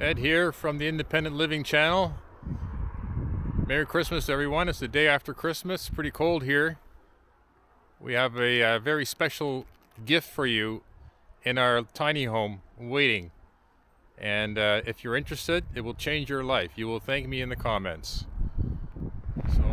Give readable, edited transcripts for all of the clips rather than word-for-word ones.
Ed here from the Independent Living channel. Merry Christmas, everyone. It's the day after Christmas. Pretty cold here. We have a very special gift for you in our tiny home waiting. And if you're interested, it will change your life. You will thank me in the comments. So.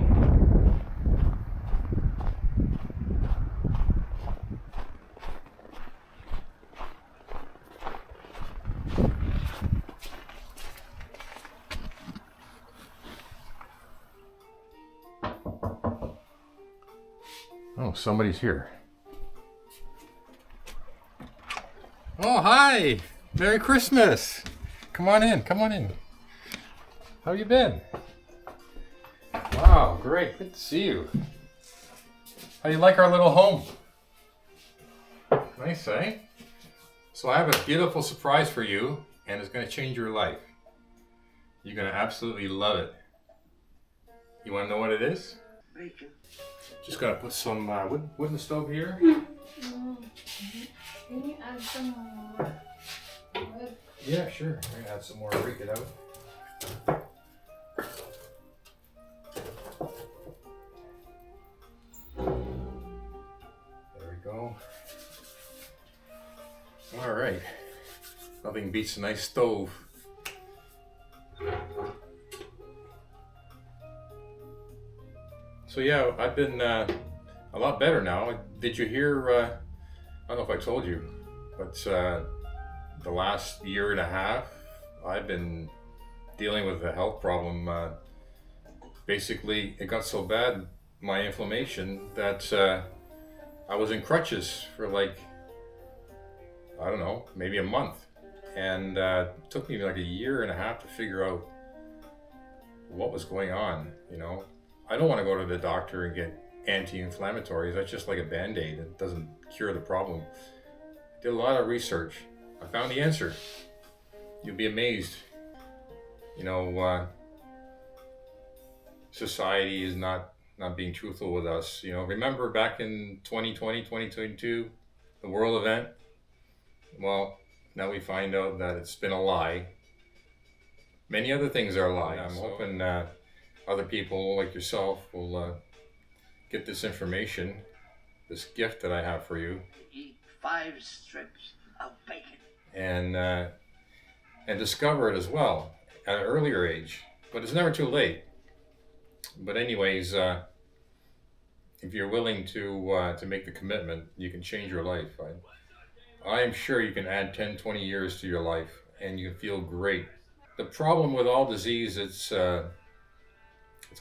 Oh, somebody's here. Oh, hi! Merry Christmas! Come on in, come on in. How you been? Wow, great, good to see you. How do you like our little home? Nice, eh? So I have a beautiful surprise for you, and it's going to change your life. You're going to absolutely love it. You want to know what it is? Bacon. Just gotta put some wood in the stove here. Can you add some more wood? Yeah, sure. I'm gonna add some more, rake it out. There we go. All right. Nothing beats a nice stove. So yeah, I've been a lot better now. Did you hear, I don't know if I told you, but the last year and a half, I've been dealing with a health problem. Basically, it got so bad, my inflammation, that I was in crutches for like, I don't know, maybe a month. And it took me like a year and a half to figure out what was going on, you know. I don't want to go to the doctor and get anti-inflammatories. That's just like a Band-Aid. It doesn't cure the problem. I did a lot of research. I found the answer. You'll be amazed. You know, society is not being truthful with us. You know, remember back in 2020, 2022, the world event? Well, now we find out that it's been a lie. Many other things are lies. I'm hoping other people like yourself will get this information, this gift that I have for you. Eat 5 strips of bacon. And discover it as well at an earlier age. But it's never too late. But anyways, if you're willing to make the commitment, you can change your life. I am sure you can add 10, 20 years to your life and you feel great. The problem with all disease, it's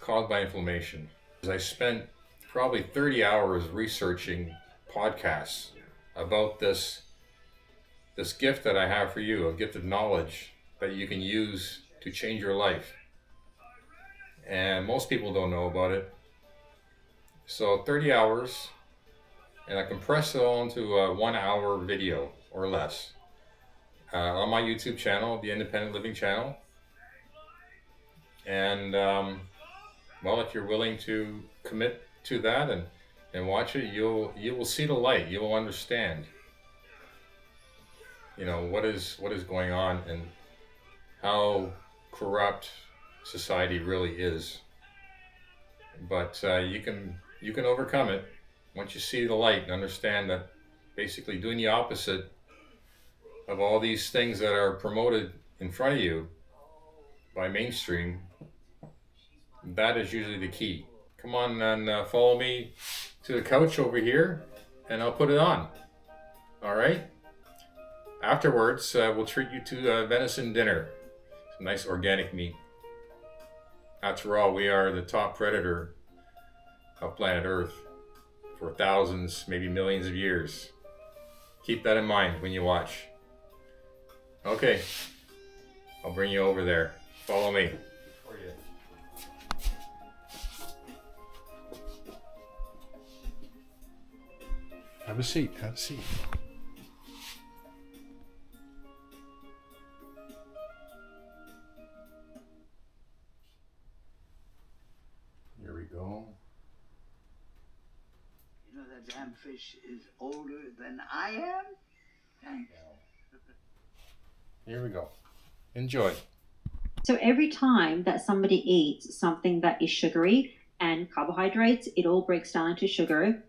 caused by inflammation. I spent probably 30 hours researching podcasts about this gift that I have for you, a gift of knowledge that you can use to change your life. And most people don't know about it. So 30 hours, and I compressed it all into a 1-hour video or less on my YouTube channel, the Independent Living channel. And well, if you're willing to commit to that and watch it, you will see the light. You will understand, you know, what is going on and how corrupt society really is. But you can overcome it once you see the light and understand that basically doing the opposite of all these things that are promoted in front of you by mainstream, that is usually the key. Come on and follow me to the couch over here and I'll put it on. All right? Afterwards, we'll treat you to venison dinner. Some nice organic meat. After all, we are the top predator of planet Earth for thousands, maybe millions of years. Keep that in mind when you watch. Okay, I'll bring you over there. Follow me. Have a seat, have a seat. Here we go. You know that damn fish is older than I am? Thanks. Here we go. Enjoy. So every time that somebody eats something that is sugary and carbohydrates, it all breaks down into sugar.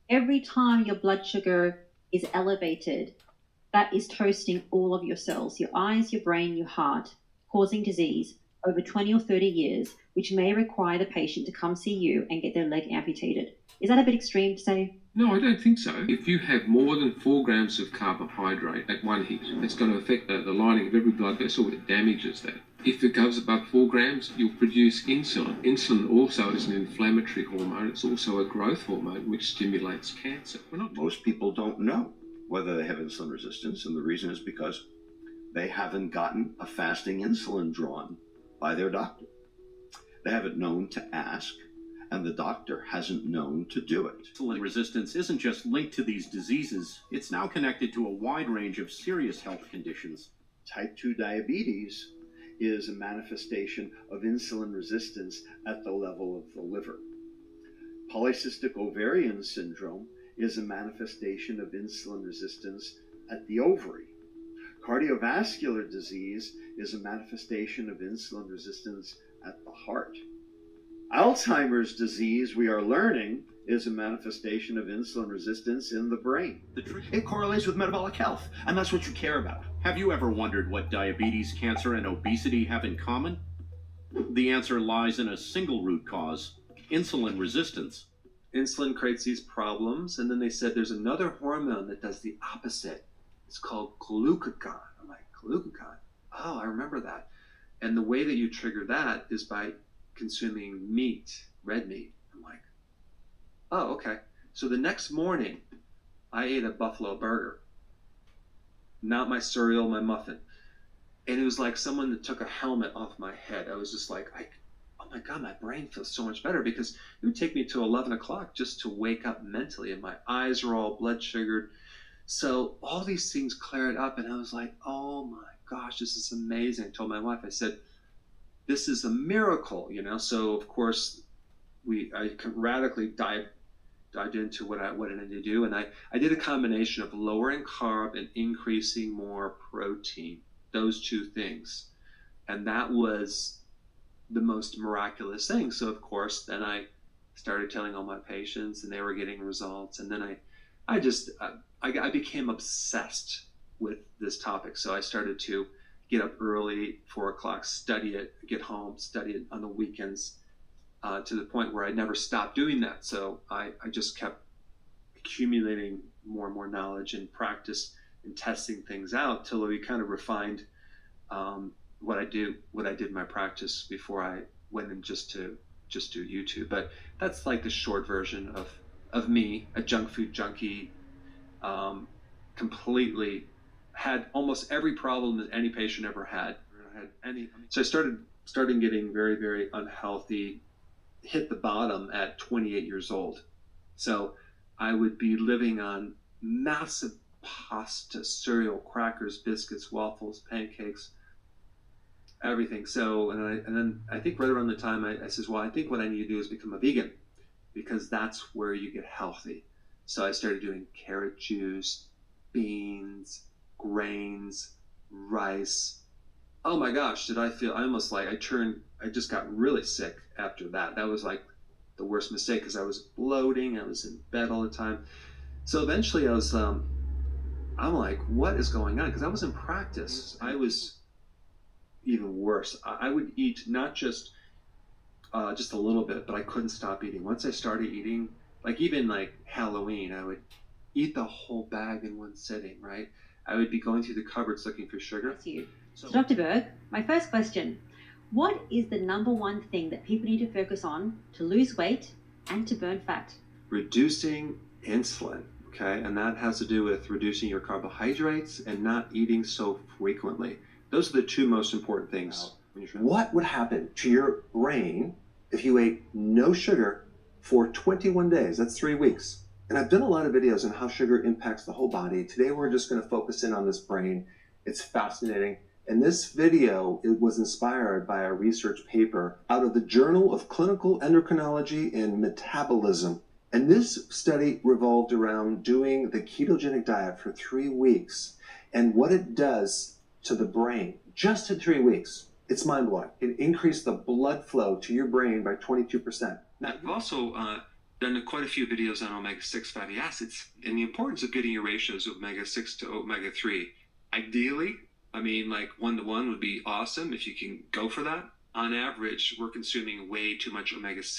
Every time your blood sugar is elevated, that is toasting all of your cells, your eyes, your brain, your heart, causing disease over 20 or 30 years, which may require the patient to come see you and get their leg amputated. Is that a bit extreme to say? No, I don't think so. If you have more than 4 grams of carbohydrate at one hit, it's going to affect the lining of every blood vessel. It damages that. If it goes above 4 grams, you'll produce insulin. Insulin also is an inflammatory hormone. It's also a growth hormone which stimulates cancer. Most people don't know whether they have insulin resistance, and the reason is because they haven't gotten a fasting insulin drawn by their doctor. They haven't known to ask, and the doctor hasn't known to do it. Insulin resistance isn't just linked to these diseases, it's now connected to a wide range of serious health conditions. Type 2 diabetes is a manifestation of insulin resistance at the level of the liver. Polycystic ovarian syndrome is a manifestation of insulin resistance at the ovary. Cardiovascular disease is a manifestation of insulin resistance at the heart. Alzheimer's disease, we are learning, is a manifestation of insulin resistance in the brain. It correlates with metabolic health, and that's what you care about. Have you ever wondered what diabetes, cancer, and obesity have in common? The answer lies in a single root cause: insulin resistance. Insulin creates these problems, and then they said there's another hormone that does the opposite. It's called glucagon. I'm like, glucagon? Oh, I remember that. And the way that you trigger that is by consuming meat, red meat. I'm like, oh, okay. So the next morning, I ate a buffalo burger. Not my cereal, my muffin. And it was like someone that took a helmet off my head. I was just like, oh my God, my brain feels so much better, because it would take me to 11 o'clock just to wake up mentally, and my eyes are all blood sugared. So all these things cleared up, and I was like, oh my gosh, this is amazing. I told my wife, I said, this is a miracle, you know? So of course, I radically dived into what I needed to do. And I did a combination of lowering carb and increasing more protein, those two things. And that was the most miraculous thing. So of course, then I started telling all my patients, and they were getting results. And then I became obsessed with this topic. So I started to get up early, 4 o'clock, study it, get home, study it on the weekends, to the point where I never stopped doing that. So I just kept accumulating more and more knowledge and practice and testing things out till we kind of refined what I did in my practice before I went in just do YouTube. But that's like the short version of me, a junk food junkie, completely had almost every problem that any patient ever had. So I started getting very, very unhealthy, hit the bottom at 28 years old. So I would be living on massive pasta, cereal, crackers, biscuits, waffles, pancakes, everything. So, and then I think right around the time I says, well, I think what I need to do is become a vegan, because that's where you get healthy. So I started doing carrot juice, beans, grains, rice. Oh my gosh, I just got really sick after that. That was like the worst mistake, because I was bloating, I was in bed all the time. So eventually I'm like, what is going on? Because I was in practice. I was even worse. I would eat not just a little bit, but I couldn't stop eating. Once I started eating, like even like Halloween, I would eat the whole bag in one sitting, right? I would be going through the cupboards looking for sugar. That's you. So Dr. Berg, my first question, what is the number one thing that people need to focus on to lose weight and to burn fat? Reducing insulin, okay? And that has to do with reducing your carbohydrates and not eating so frequently. Those are the two most important things. What would happen to your brain if you ate no sugar for 21 days? That's 3 weeks. And I've done a lot of videos on how sugar impacts the whole body. Today we're just going to focus in on this brain. It's fascinating. And this video, it was inspired by a research paper out of the Journal of Clinical Endocrinology and Metabolism. And this study revolved around doing the ketogenic diet for 3 weeks and what it does to the brain. just in 3 weeks. It's mind-blowing. It increased the blood flow to your brain by 22%. Now, I've also done quite a few videos on omega-6 fatty acids and the importance of getting your ratios of omega-6 to omega-3. Ideally, I mean, like 1-to-1 would be awesome if you can go for that. On average, we're consuming way too much omega-6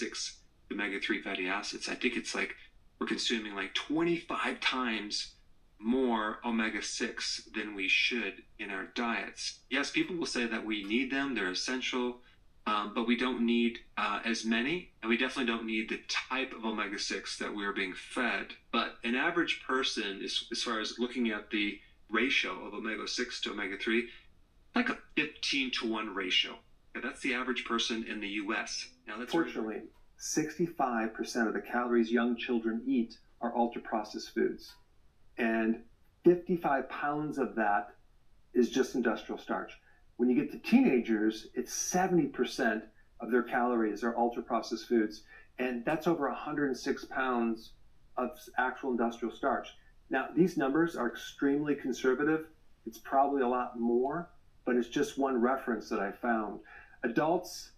to omega-3 fatty acids. I think it's like we're consuming like 25 times more omega-6 than we should in our diets. Yes, people will say that we need them, they're essential, but we don't need as many, and we definitely don't need the type of omega-6 that we're being fed. But an average person, as far as looking at the ratio of omega-6 to omega-3, like a 15-to-1 ratio. Okay, that's the average person in the US. Now, that's Fortunately, 65% of the calories young children eat are ultra-processed foods. And 55 pounds of that is just industrial starch. When you get to teenagers, it's 70% of their calories are ultra-processed foods. And that's over 106 pounds of actual industrial starch. Now, these numbers are extremely conservative. It's probably a lot more, but it's just one reference that I found. Adults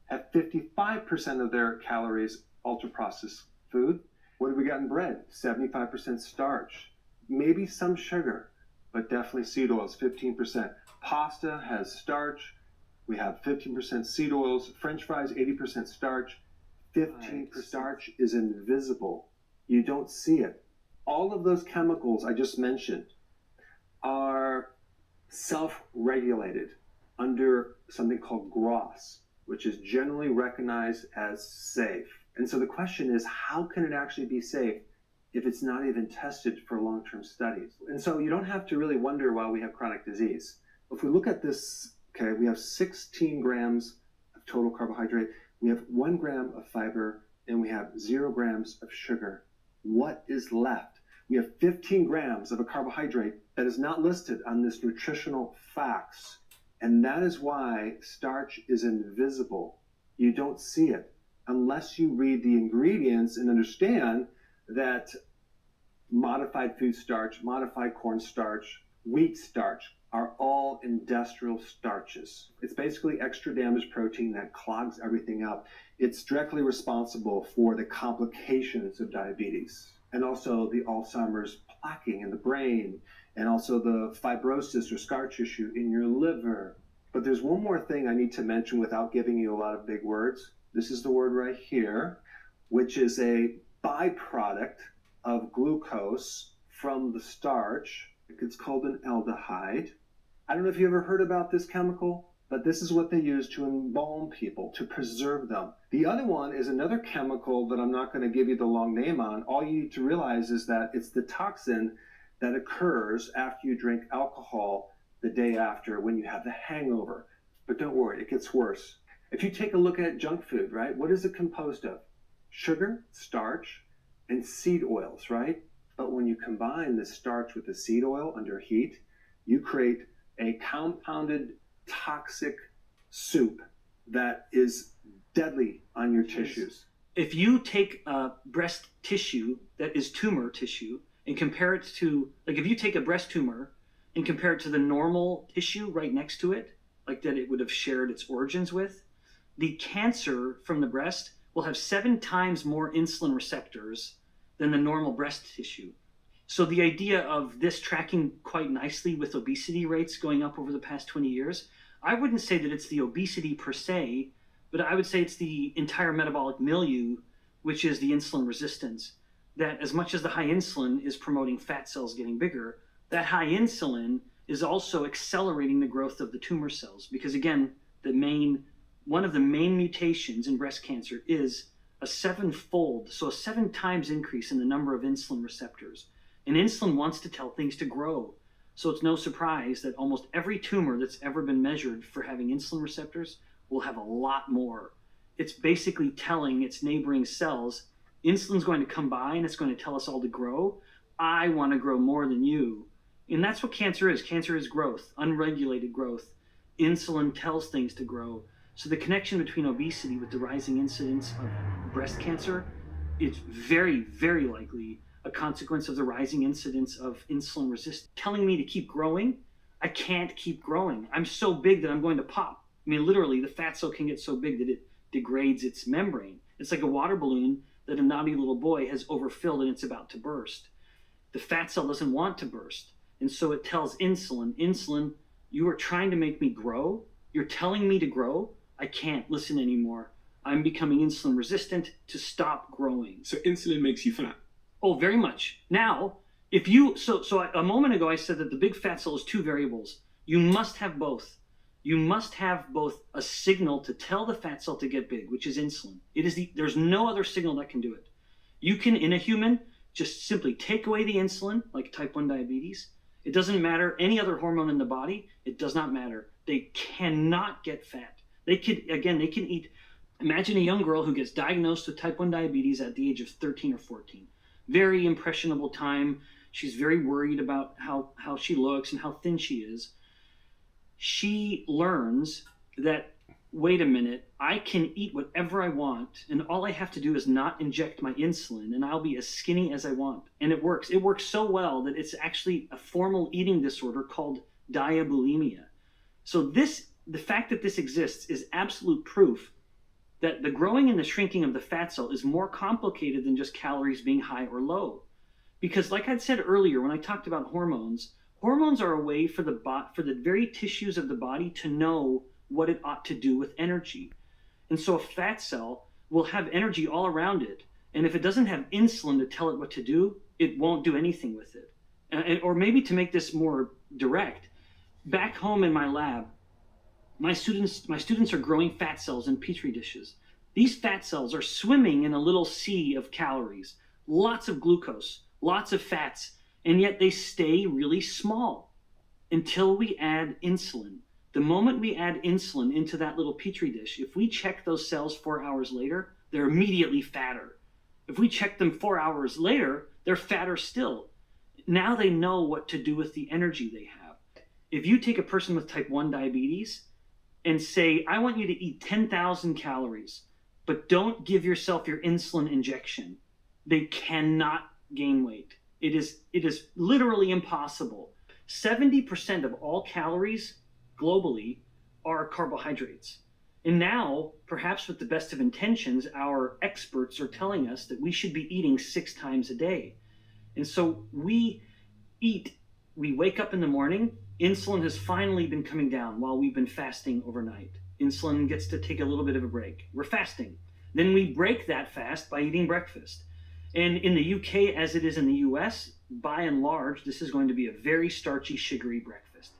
have 55% of their calories ultra-processed food. What have we got in bread? 75% starch. Maybe some sugar, but definitely seed oils, 15%. Pasta has starch. We have 15% seed oils. French fries, 80% starch. 15% starch is invisible. You don't see it. All of those chemicals I just mentioned are self-regulated under something called GRAS, which is generally recognized as safe. And so the question is, how can it actually be safe if it's not even tested for long-term studies? And so you don't have to really wonder why we have chronic disease. If we look at this, okay, we have 16 grams of total carbohydrate, we have 1 gram of fiber, and we have 0 grams of sugar. What is left? We have 15 grams of a carbohydrate that is not listed on this nutritional facts. And that is why starch is invisible. You don't see it unless you read the ingredients and understand that modified food starch, modified corn starch, wheat starch are all industrial starches. It's basically extra damaged protein that clogs everything up. It's directly responsible for the complications of diabetes and also the Alzheimer's plaquing in the brain and also the fibrosis or scar tissue in your liver. But there's one more thing I need to mention without giving you a lot of big words. This is the word right here, which is a byproduct of glucose from the starch. It's called an aldehyde. I don't know if you ever heard about this chemical, but this is what they use to embalm people, to preserve them. The other one is another chemical that I'm not going to give you the long name on. All you need to realize is that it's the toxin that occurs after you drink alcohol the day after when you have the hangover. But don't worry, it gets worse. If you take a look at junk food, right, what is it composed of? Sugar, starch, and seed oils, right? But when you combine the starch with the seed oil under heat, you create a compounded toxic soup that is deadly on your tissues. If you take breast tissue that is tumor tissue and compare it to, like if you take a breast tumor and compare it to the normal tissue right next to it, like that it would have shared its origins with, the cancer from the breast will have 7 times more insulin receptors than the normal breast tissue. So the idea of this tracking quite nicely with obesity rates going up over the past 20 years, I wouldn't say that it's the obesity per se, but I would say it's the entire metabolic milieu, which is the insulin resistance. That as much as the high insulin is promoting fat cells getting bigger, that high insulin is also accelerating the growth of the tumor cells. Because again, one of the main mutations in breast cancer is a 7-fold, so a 7 times increase in the number of insulin receptors. And insulin wants to tell things to grow. So it's no surprise that almost every tumor that's ever been measured for having insulin receptors will have a lot more. It's basically telling its neighboring cells, insulin's going to come by and it's going to tell us all to grow. I want to grow more than you. And that's what cancer is. Cancer is growth, unregulated growth. Insulin tells things to grow. So the connection between obesity with the rising incidence of breast cancer is very, very likely a consequence of the rising incidence of insulin resistance. Telling me to keep growing, I can't keep growing. I'm so big that I'm going to pop. I mean, literally, the fat cell can get so big that it degrades its membrane. It's like a water balloon that a naughty little boy has overfilled and it's about to burst. The fat cell doesn't want to burst. And so it tells insulin, you are trying to make me grow. You're telling me to grow. I can't listen anymore. I'm becoming insulin resistant to stop growing. So insulin makes you fat? Oh, very much. Now, if you, so a moment ago I said that the big fat cell is two variables. You must have both. You must have both a signal to tell the fat cell to get big, which is insulin. There's no other signal that can do it. You can, in a human, just simply take away the insulin, like type 1 diabetes. It doesn't matter any other hormone in the body. It does not matter. They cannot get fat. They can eat. Imagine a young girl who gets diagnosed with type 1 diabetes at the age of 13 or 14. Very impressionable time. She's very worried about how she looks and how thin she is. She learns that, wait a minute, I can eat whatever I want, and all I have to do is not inject my insulin, and I'll be as skinny as I want. And it works. It works so well that it's actually a formal eating disorder called diabulimia. So the fact that this exists is absolute proof that the growing and the shrinking of the fat cell is more complicated than just calories being high or low. Because like I said earlier, when I talked about hormones are a way for the very tissues of the body to know what it ought to do with energy. And so a fat cell will have energy all around it. And if it doesn't have insulin to tell it what to do, it won't do anything with it. Or maybe to make this more direct, back home in my lab, my students are growing fat cells in petri dishes. These fat cells are swimming in a little sea of calories, lots of glucose, lots of fats, and yet they stay really small until we add insulin. The moment we add insulin into that little petri dish, if we check those cells 4 hours later, they're immediately fatter. If we check them 4 hours later, they're fatter still. Now they know what to do with the energy they have. If you take a person with type 1 diabetes and say, I want you to eat 10,000 calories, but don't give yourself your insulin injection, they cannot gain weight. It is literally impossible. 70% of all calories globally are carbohydrates. And now, perhaps with the best of intentions, our experts are telling us that we should be eating 6 times a day. And so we wake up in the morning, insulin has finally been coming down while we've been fasting overnight. Insulin gets to take a little bit of a break. We're fasting. Then we break that fast by eating breakfast. And in the UK, as it is in the US, by and large, this is going to be a very starchy, sugary breakfast.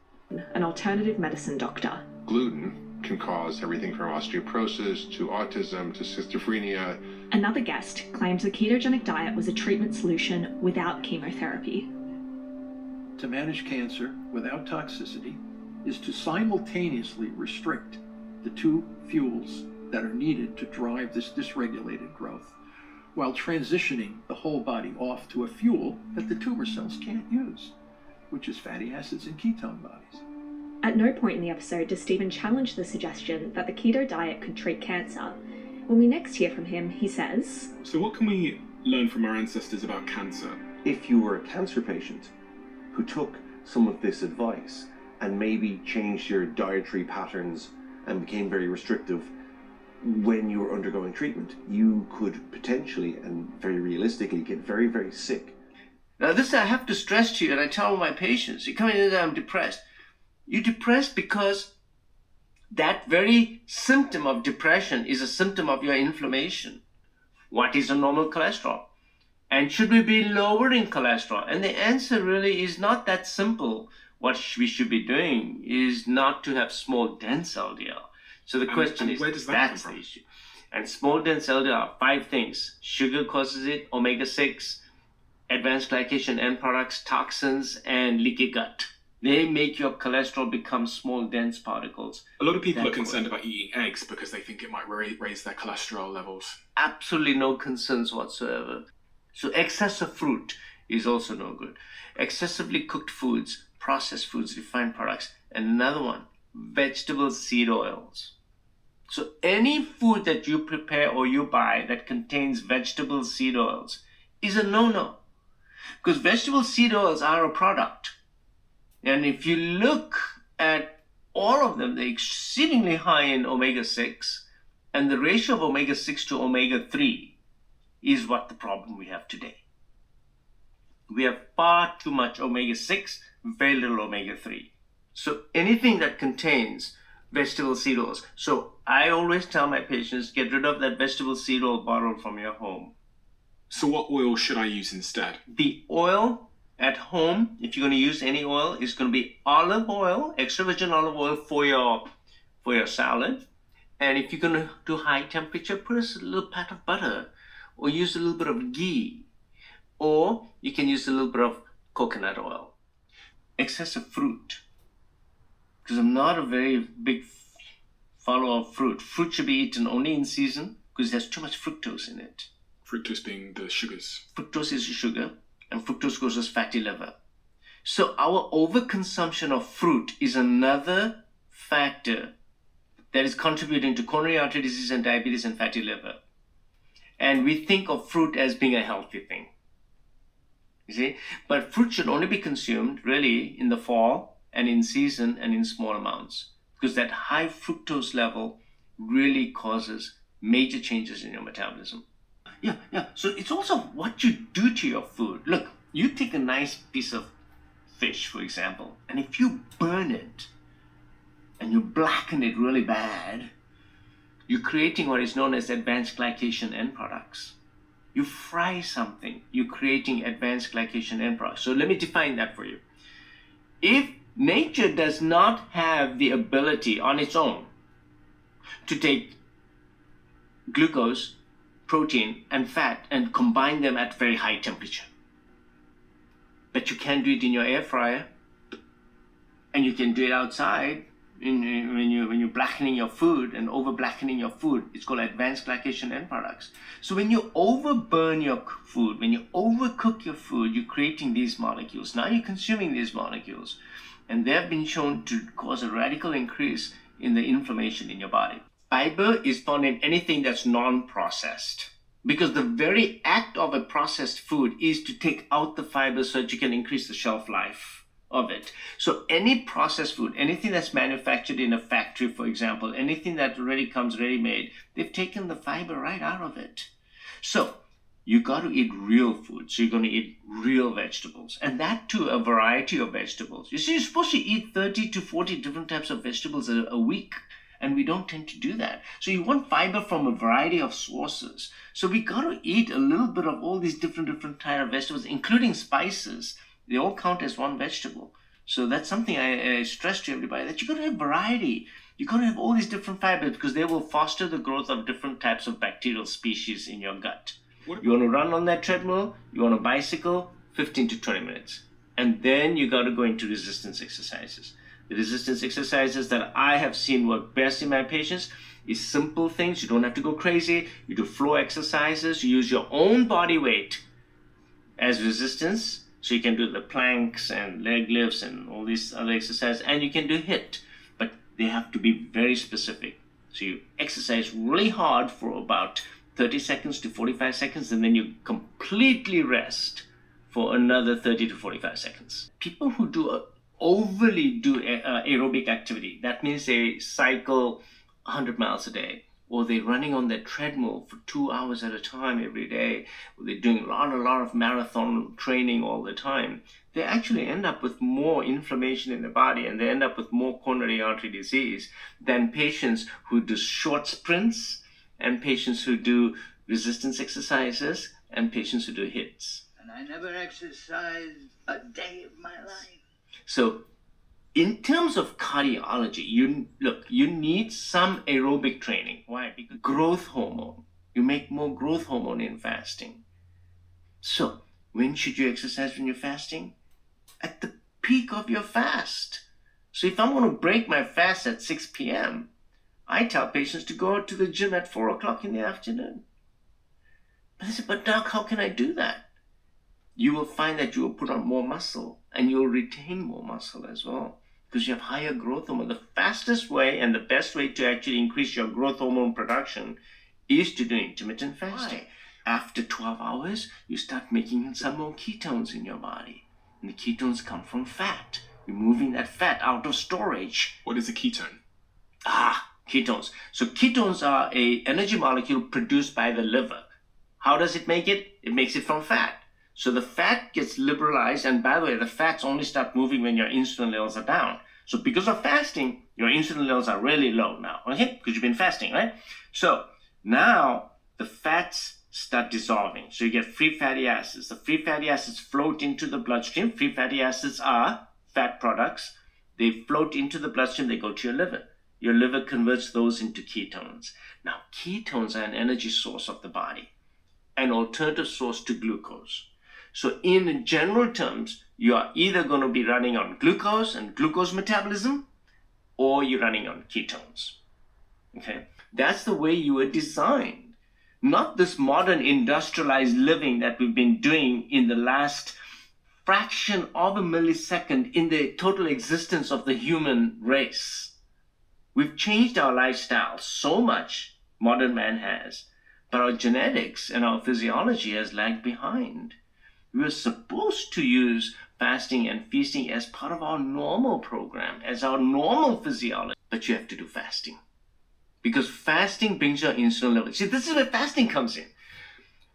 An alternative medicine doctor. Gluten can cause everything from osteoporosis to autism to schizophrenia. Another guest claimed the ketogenic diet was a treatment solution without chemotherapy. To manage cancer without toxicity is to simultaneously restrict the two fuels that are needed to drive this dysregulated growth, while transitioning the whole body off to a fuel that the tumor cells can't use, which is fatty acids and ketone bodies. At no point in the episode does Stephen challenge the suggestion that the keto diet could treat cancer. When we next hear from him, he says, So what can we learn from our ancestors about cancer? If you were a cancer patient who took some of this advice and maybe changed your dietary patterns and became very restrictive when you were undergoing treatment, you could potentially and very realistically get very, very sick. Now this I have to stress to you, and I tell my patients, you come in and I'm depressed. You're depressed because that very symptom of depression is a symptom of your inflammation. What is a normal cholesterol? And should we be lowering cholesterol? And the answer really is not that simple. What we should be doing is not to have small dense LDL. So the question is, where does that that's come from? the issue. And small dense LDL are 5 things. Sugar causes it, omega-6, advanced glycation end products, toxins, and leaky gut. They make your cholesterol become small dense particles. A lot of people are concerned about eating eggs because they think it might raise their cholesterol levels. Absolutely no concerns whatsoever. So excess of fruit is also no good. Excessively cooked foods, processed foods, refined products, and another one, vegetable seed oils. So any food that you prepare or you buy that contains vegetable seed oils is a no-no. Because vegetable seed oils are a product. And if you look at all of them, they're exceedingly high in omega-6, and the ratio of omega-6 to omega-3 is what the problem we have today. We have far too much omega-6, very little omega-3. So anything that contains vegetable seed oils. So I always tell my patients, get rid of that vegetable seed oil bottle from your home. So what oil should I use instead? The oil at home, if you're going to use any oil, is going to be olive oil, extra virgin olive oil for your salad. And if you're going to do high temperature, put a little pat of butter, or use a little bit of ghee, or you can use a little bit of coconut oil. Excessive fruit, because I'm not a very big follower of fruit. Fruit should be eaten only in season because there's too much fructose in it. Fructose being the sugars. Fructose is sugar, and fructose causes fatty liver. So our overconsumption of fruit is another factor that is contributing to coronary artery disease and diabetes and fatty liver. And we think of fruit as being a healthy thing. You see? But fruit should only be consumed really in the fall and in season and in small amounts, because that high fructose level really causes major changes in your metabolism. Yeah. So it's also what you do to your food. Look, you take a nice piece of fish, for example, and if you burn it and you blacken it really bad, you're creating what is known as advanced glycation end products. You fry something, you're creating advanced glycation end products. So let me define that for you. If nature does not have the ability on its own to take glucose, protein, and fat and combine them at very high temperature, but you can do it in your air fryer, and you can do it outside when you're blackening your food and over blackening your food. It's called advanced glycation end products. So when you overburn your food, when you overcook your food, you're creating these molecules. Now you're consuming these molecules, and they have been shown to cause a radical increase in the inflammation in your body. Fiber is found in anything that's non-processed, because the very act of a processed food is to take out the fiber so that you can increase the shelf life of it. So any processed food, anything that's manufactured in a factory, for example, anything that already comes ready-made, they've taken the fiber right out of it. So you got to eat real food. So you're going to eat real vegetables, and that too, a variety of vegetables. You see, you're supposed to eat 30 to 40 different types of vegetables a week, and we don't tend to do that. So you want fiber from a variety of sources. So we got to eat a little bit of all these different types of vegetables, including spices. They all count as one vegetable. So that's something I stress to everybody, that you got to have variety. You got to have all these different fibers, because they will foster the growth of different types of bacterial species in your gut. You want to run on that treadmill, you want to bicycle, 15 to 20 minutes. And then you got to go into resistance exercises. The resistance exercises that I have seen work best in my patients is simple things. You don't have to go crazy. You do floor exercises. You use your own body weight as resistance. So you can do the planks and leg lifts and all these other exercises. And you can do HIIT. But they have to be very specific. So you exercise really hard for about 30 seconds to 45 seconds. And then you completely rest for another 30 to 45 seconds. People who overly do aerobic activity, that means they cycle 100 miles a day, or they're running on their treadmill for 2 hours at a time every day, or they're doing a lot of marathon training all the time, they actually end up with more inflammation in the body, and they end up with more coronary artery disease than patients who do short sprints, and patients who do resistance exercises, and patients who do HIITs. And I never exercised a day of my life. So in terms of cardiology, you need some aerobic training. Why? Because growth hormone. You make more growth hormone in fasting. So when should you exercise when you're fasting? At the peak of your fast. So if I'm going to break my fast at 6 p.m., I tell patients to go to the gym at 4 o'clock in the afternoon. But they say, but doc, how can I do that? You will find that you will put on more muscle, and you will retain more muscle as well, because you have higher growth hormone. The fastest way and the best way to actually increase your growth hormone production is to do intermittent fasting. Why? After 12 hours, you start making some more ketones in your body. And the ketones come from fat. You're moving that fat out of storage. What is a ketone? Ketones. So ketones are a energy molecule produced by the liver. How does it make it? It makes it from fat. So the fat gets liberalized, and by the way, the fats only start moving when your insulin levels are down. So because of fasting, your insulin levels are really low now, okay? Because you've been fasting, right? So now the fats start dissolving. So you get free fatty acids. The free fatty acids float into the bloodstream. Free fatty acids are fat products. They float into the bloodstream. They go to your liver. Your liver converts those into ketones. Now, ketones are an energy source of the body, an alternative source to glucose. So in general terms, you are either going to be running on glucose and glucose metabolism, or you're running on ketones. Okay? That's the way you were designed. Not this modern industrialized living that we've been doing in the last fraction of a millisecond in the total existence of the human race. We've changed our lifestyle so much, modern man has, but our genetics and our physiology has lagged behind. We were supposed to use fasting and feasting as part of our normal program, as our normal physiology, but you have to do fasting. Because fasting brings your insulin level. See, this is where fasting comes in.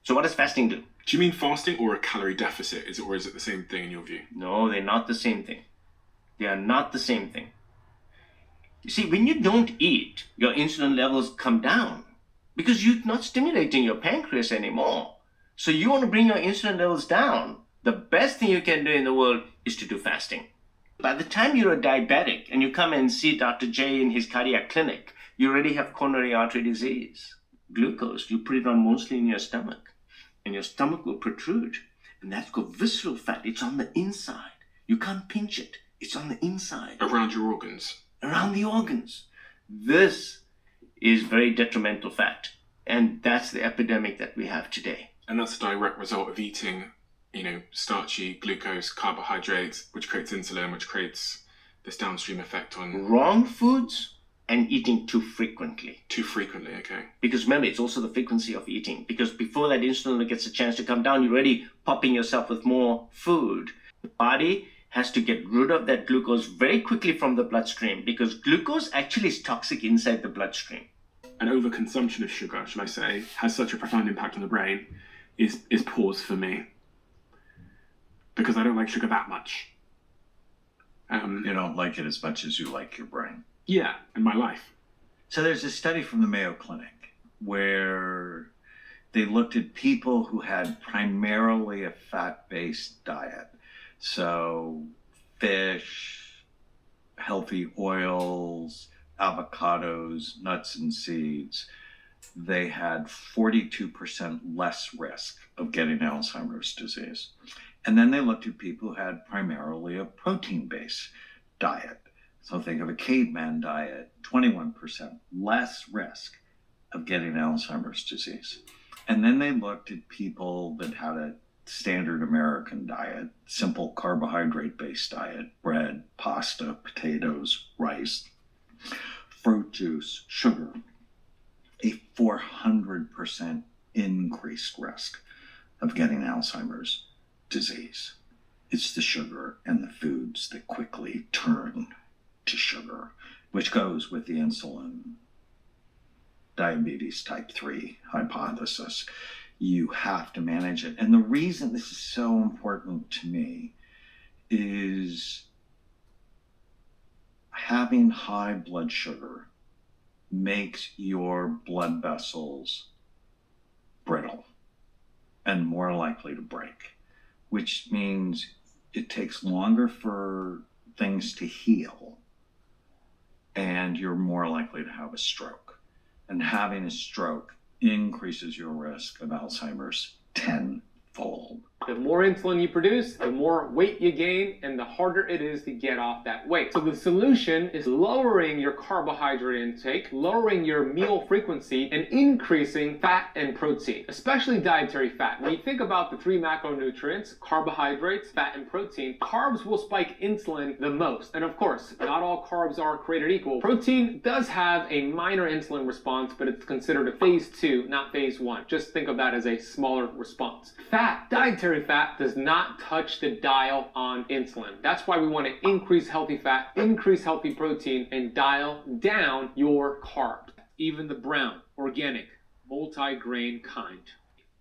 So what does fasting do? Do you mean fasting or a calorie deficit? Or is it the same thing in your view? No, they're not the same thing. They are not the same thing. You see, when you don't eat, your insulin levels come down because you're not stimulating your pancreas anymore. So you want to bring your insulin levels down. The best thing you can do in the world is to do fasting. By the time you're a diabetic and you come and see Dr. J in his cardiac clinic, you already have coronary artery disease. Glucose, you put it on mostly in your stomach, and your stomach will protrude. And that's called visceral fat. It's on the inside. You can't pinch it. It's on the inside. Around your organs? Around the organs. This is very detrimental fat. And that's the epidemic that we have today. And that's a direct result of eating, starchy glucose, carbohydrates, which creates insulin, which creates this downstream effect on... Wrong foods and eating too frequently. Too frequently, okay. Because remember, it's also the frequency of eating. Because before that insulin gets a chance to come down, you're already popping yourself with more food. The body has to get rid of that glucose very quickly from the bloodstream because glucose actually is toxic inside the bloodstream. An overconsumption of sugar, should I say, has such a profound impact on the brain is pause for me. Because I don't like sugar that much. You don't like it as much as you like your brain. Yeah, in my life. So there's a study from the Mayo Clinic where they looked at people who had primarily a fat-based diet. So fish, healthy oils, avocados, nuts and seeds. They had 42% less risk of getting Alzheimer's disease. And then they looked at people who had primarily a protein-based diet. So think of a caveman diet, 21% less risk of getting Alzheimer's disease. And then they looked at people that had a standard American diet, simple carbohydrate-based diet, bread, pasta, potatoes, rice, fruit juice, sugar, a 400% increased risk of getting Alzheimer's disease. It's the sugar and the foods that quickly turn to sugar, which goes with the insulin diabetes type 3 hypothesis. You have to manage it. And the reason this is so important to me is having high blood sugar makes your blood vessels brittle and more likely to break, which means it takes longer for things to heal and you're more likely to have a stroke. And having a stroke increases your risk of Alzheimer's tenfold. The more insulin you produce, the more weight you gain, and the harder it is to get off that weight. So the solution is lowering your carbohydrate intake, lowering your meal frequency, and increasing fat and protein, especially dietary fat. When you think about the three macronutrients, carbohydrates, fat, and protein, carbs will spike insulin the most. And of course, not all carbs are created equal. Protein does have a minor insulin response, but it's considered a phase 2, not phase 1. Just think of that as a smaller response. Fat, dietary dietary fat does not touch the dial on insulin. That's why we want to increase healthy fat, increase healthy protein, and dial down your carbs. Even the brown, organic, multi-grain kind.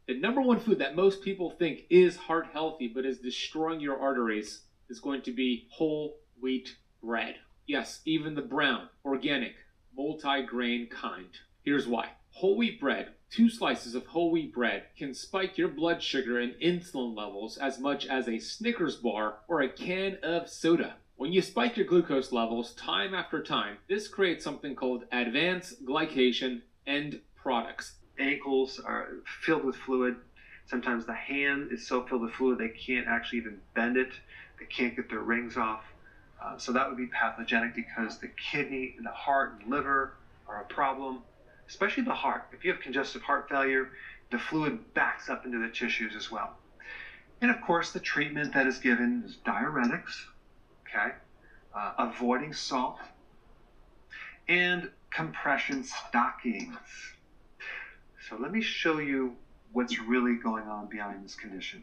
The number one food that most people think is heart healthy but is destroying your arteries is going to be whole wheat bread. Yes, even the brown, organic, multi-grain kind. Here's why. Whole wheat bread, 2 slices of whole wheat bread, can spike your blood sugar and insulin levels as much as a Snickers bar or a can of soda. When you spike your glucose levels time after time, this creates something called advanced glycation end products. Ankles are filled with fluid. Sometimes the hand is so filled with fluid they can't actually even bend it. They can't get their rings off. So that would be pathogenic because the kidney and the heart and liver are a problem, especially the heart. If you have congestive heart failure, the fluid backs up into the tissues as well. And of course, the treatment that is given is diuretics, okay, avoiding salt, and compression stockings. So let me show you what's really going on behind this condition.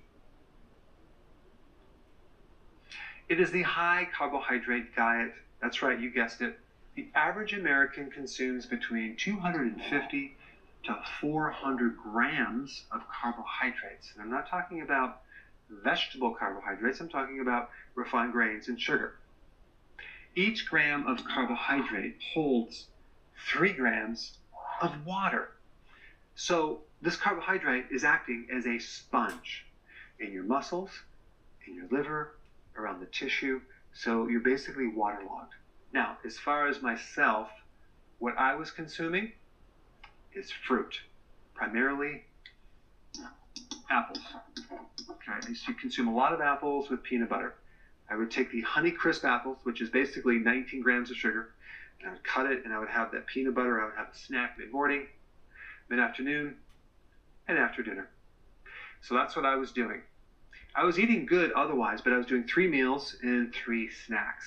It is the high carbohydrate diet. That's right, you guessed it. The average American consumes between 250 to 400 grams of carbohydrates. And I'm not talking about vegetable carbohydrates, I'm talking about refined grains and sugar. Each gram of carbohydrate holds 3 grams of water. So this carbohydrate is acting as a sponge in your muscles, in your liver, around the tissue, so you're basically waterlogged. Now, as far as myself, what I was consuming is fruit, primarily apples. Okay, I used to consume a lot of apples with peanut butter. I would take the Honeycrisp apples, which is basically 19 grams of sugar, and I would cut it and I would have that peanut butter. I would have a snack mid-morning, mid-afternoon, and after dinner. So that's what I was doing. I was eating good otherwise, but I was doing 3 meals and 3 snacks.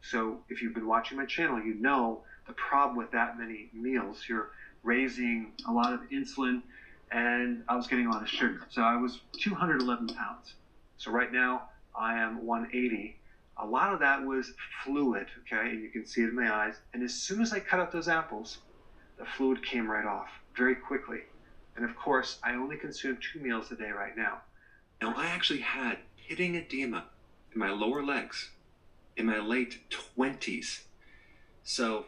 So if you've been watching my channel, you know the problem with that many meals. You're raising a lot of insulin, and I was getting a lot of sugar. So I was 211 pounds. So right now I am 180. A lot of that was fluid, okay? And you can see it in my eyes. And as soon as I cut out those apples, the fluid came right off very quickly. And of course, I only consume 2 meals a day right now. Now, I actually had pitting edema in my lower legs in my late 20s. So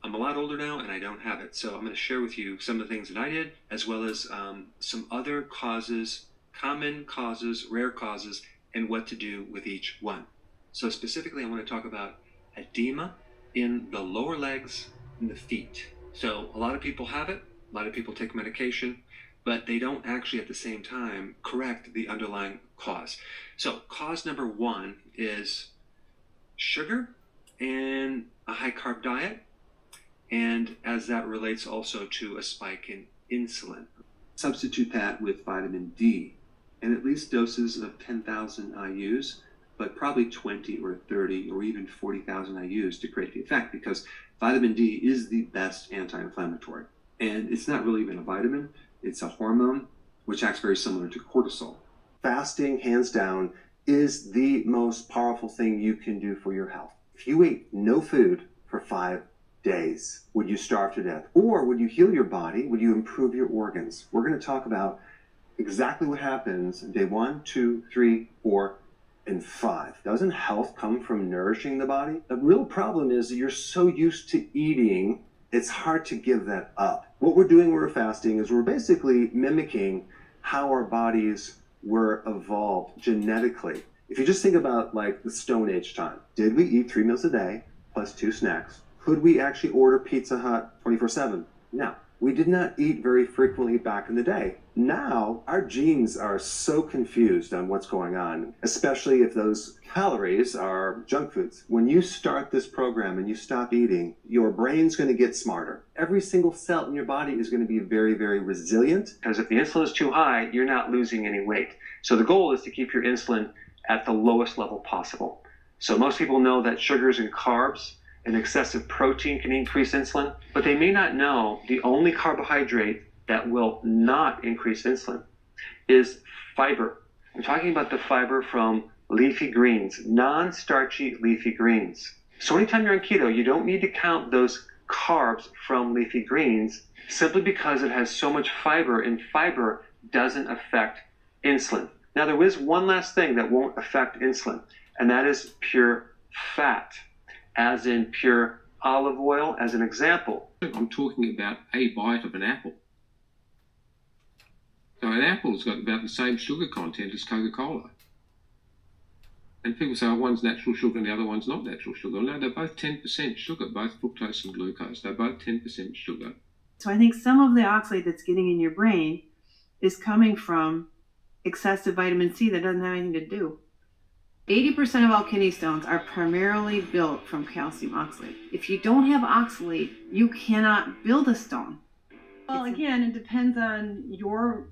I'm a lot older now and I don't have it. So I'm going to share with you some of the things that I did, as well as some other causes, common causes, rare causes, and what to do with each one. So specifically, I want to talk about edema in the lower legs and the feet. So a lot of people have it. A lot of people take medication, but they don't actually at the same time correct the underlying cause. So cause number 1 is sugar and a high carb diet, and as that relates also to a spike in insulin. Substitute that with vitamin D, and at least doses of 10,000 IUs, but probably 20 or 30 or even 40,000 IUs to create the effect, because vitamin D is the best anti-inflammatory. And it's not really even a vitamin, it's a hormone which acts very similar to cortisol. Fasting, hands down, is the most powerful thing you can do for your health. If you ate no food for 5 days, would you starve to death? Or would you heal your body? Would you improve your organs? We're going to talk about exactly what happens day 1, 2, 3, 4, and 5. Doesn't health come from nourishing the body? The real problem is that you're so used to eating, it's hard to give that up. What we're doing when we're fasting is we're basically mimicking how our bodies were evolved genetically. If you just think about like the Stone Age time, did we eat 3 meals a day plus 2 snacks? Could we actually order Pizza Hut 24/7? No. We did not eat very frequently back in the day. Now, our genes are so confused on what's going on, especially if those calories are junk foods. When you start this program and you stop eating, your brain's going to get smarter. Every single cell in your body is going to be very, very resilient. Because if the insulin is too high, you're not losing any weight. So the goal is to keep your insulin at the lowest level possible. So most people know that sugars and carbs and excessive protein can increase insulin, but they may not know the only carbohydrate that will not increase insulin is fiber. I'm talking about the fiber from leafy greens, non-starchy leafy greens. So anytime you're on keto, you don't need to count those carbs from leafy greens simply because it has so much fiber, and fiber doesn't affect insulin. Now, there is one last thing that won't affect insulin, and that is pure fat, as in pure olive oil, as an example. I'm talking about a bite of an apple. So an apple's got about the same sugar content as Coca-Cola. And people say, oh, one's natural sugar and the other one's not natural sugar. No, they're both 10% sugar, both fructose and glucose. They're both 10% sugar. So I think some of the oxalate that's getting in your brain is coming from excessive vitamin C that doesn't have anything to do. 80% of all kidney stones are primarily built from calcium oxalate. If you don't have oxalate, you cannot build a stone. Well, again, it depends on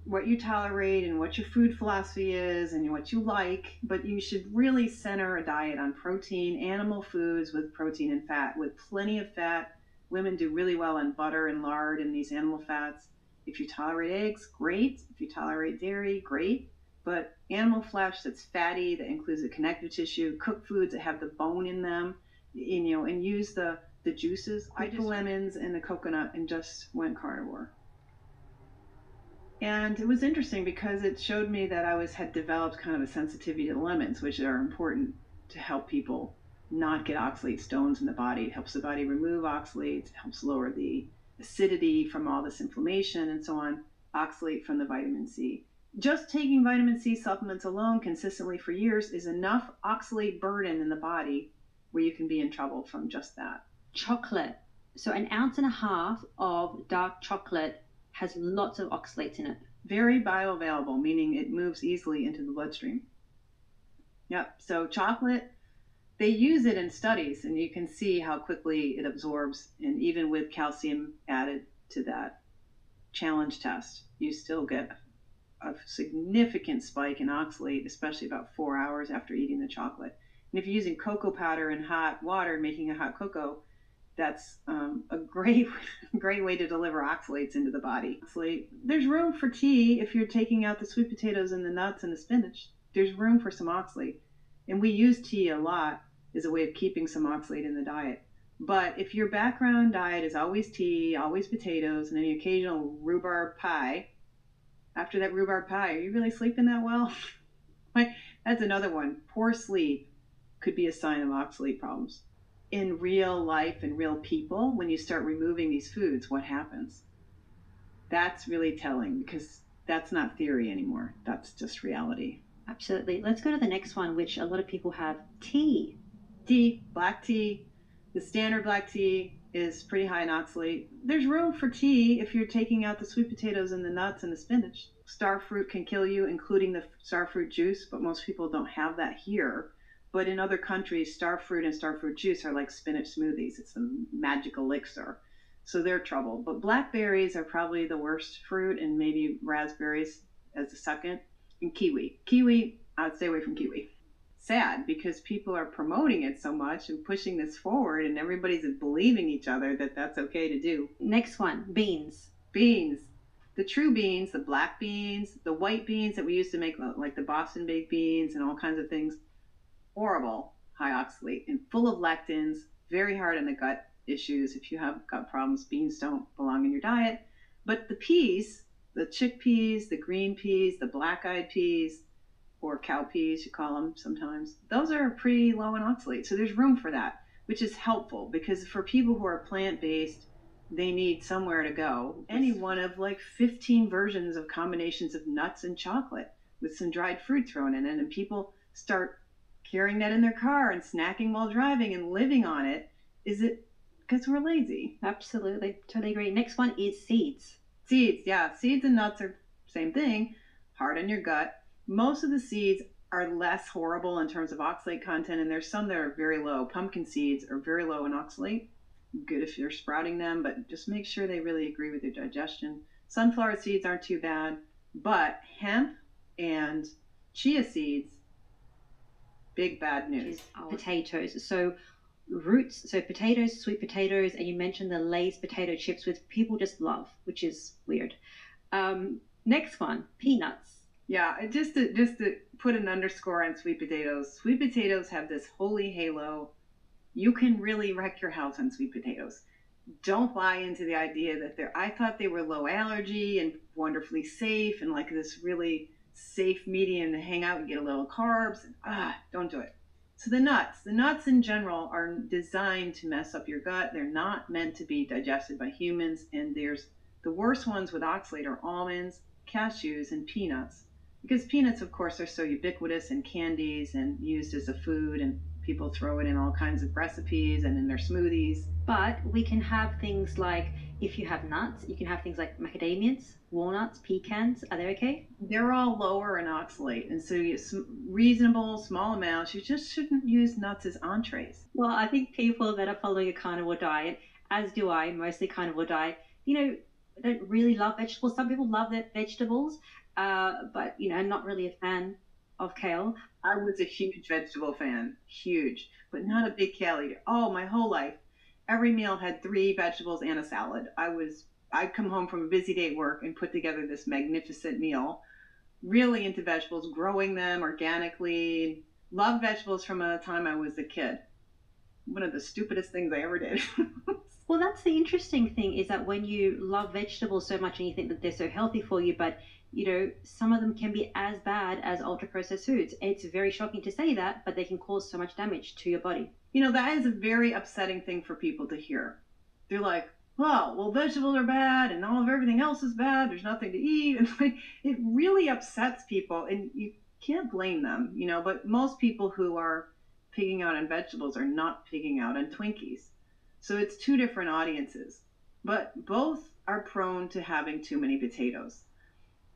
what you tolerate and what your food philosophy is and what you like, but you should really center a diet on protein, animal foods with protein and fat, with plenty of fat. Women do really well on butter and lard and these animal fats. If you tolerate eggs, great. If you tolerate dairy, great. But animal flesh that's fatty, that includes the connective tissue, cooked foods that have the bone in them, and use the juices. I took the lemons and the coconut and just went carnivore. And it was interesting because it showed me that I had developed kind of a sensitivity to lemons, which are important to help people not get oxalate stones in the body. It helps the body remove oxalates, it helps lower the acidity from all this inflammation and so on, oxalate from the vitamin C. Just taking vitamin C supplements alone consistently for years is enough oxalate burden in the body where you can be in trouble from just that. Chocolate. So 1.5 ounces of dark chocolate has lots of oxalates in it. Very bioavailable, meaning it moves easily into the bloodstream. Yep, so chocolate, they use it in studies, and you can see how quickly it absorbs, and even with calcium added to that challenge test, you still get a significant spike in oxalate, especially about 4 hours after eating the chocolate. And if you're using cocoa powder and hot water, making a hot cocoa, that's a great way to deliver oxalates into the body. There's room for tea if you're taking out the sweet potatoes and the nuts and the spinach. There's room for some oxalate. And we use tea a lot as a way of keeping some oxalate in the diet. But if your background diet is always tea, always potatoes, and any occasional rhubarb pie, after that rhubarb pie, are you really sleeping that well? That's another one. Poor sleep could be a sign of oxalate problems. In real life and real people, when you start removing these foods, what happens? That's really telling, because that's not theory anymore. That's just reality. Absolutely. Let's go to the next one, which a lot of people have. Tea. Tea, black tea. The standard black tea is pretty high in oxalate. There's room for tea if you're taking out the sweet potatoes and the nuts and the spinach. Starfruit can kill you, including the starfruit juice, but most people don't have that here. But in other countries, starfruit and starfruit juice are like spinach smoothies. It's a magic elixir. So they're trouble. But blackberries are probably the worst fruit, and maybe raspberries as the second. And kiwi. Kiwi, I'd stay away from kiwi. Sad, because people are promoting it so much and pushing this forward, and everybody's believing each other that that's okay to do. Next one, beans. Beans. The true beans, the black beans, the white beans that we used to make, like the Boston baked beans and all kinds of things. Horrible high oxalate and full of lectins, very hard on the gut issues. If you have gut problems, beans don't belong in your diet. But the peas, the chickpeas, the green peas, the black-eyed peas, or cow peas, you call them sometimes, those are pretty low in oxalate. So there's room for that, which is helpful because for people who are plant-based, they need somewhere to go. Any one of like 15 versions of combinations of nuts and chocolate with some dried fruit thrown in it, and people start carrying that in their car and snacking while driving and living on it. Is it because we're lazy? Absolutely. Totally agree. Next one is seeds. Seeds, yeah. Seeds and nuts are same thing. Hard on your gut. Most of the seeds are less horrible in terms of oxalate content, and there's some that are very low. Pumpkin seeds are very low in oxalate. Good if you're sprouting them, but just make sure they really agree with your digestion. Sunflower seeds aren't too bad, but hemp and chia seeds, big bad news. Potatoes. So roots, so potatoes, sweet potatoes, and you mentioned the Lay's potato chips, which people just love, which is weird. Next one, peanuts. Yeah, just to put an underscore on sweet potatoes. Sweet potatoes have this holy halo. You can really wreck your house on sweet potatoes. Don't buy into the idea that I thought they were low allergy and wonderfully safe and like this really safe medium to hang out and get a little carbs. Don't do it. So the nuts in general are designed to mess up your gut. They're not meant to be digested by humans. And there's the worst ones with oxalate are almonds, cashews, and peanuts. Because peanuts, of course, are so ubiquitous in candies and used as a food, and people throw it in all kinds of recipes and in their smoothies. But we can have things like, if you have nuts, you can have things like macadamias, walnuts, pecans. Are they okay? They're all lower in oxalate, and so reasonable, small amounts. You just shouldn't use nuts as entrees. Well, I think people that are following a carnivore diet, as do I, mostly carnivore diet, don't really love vegetables. Some people love their vegetables, but, not really a fan of kale. I was a huge vegetable fan, huge, but not a big kale eater. Oh, my whole life. Every meal had 3 vegetables and a salad. I'd come home from a busy day at work and put together this magnificent meal. Really into vegetables, growing them organically. Loved vegetables from the time I was a kid. One of the stupidest things I ever did. Well, that's the interesting thing, is that when you love vegetables so much and you think that they're so healthy for you, but some of them can be as bad as ultra-processed foods. It's very shocking to say that, but they can cause so much damage to your body. That is a very upsetting thing for people to hear. They're like, well, vegetables are bad and all of everything else is bad. There's nothing to eat. And it really upsets people, and you can't blame them, but most people who are pigging out on vegetables are not pigging out on Twinkies. So it's 2 different audiences, but both are prone to having too many potatoes.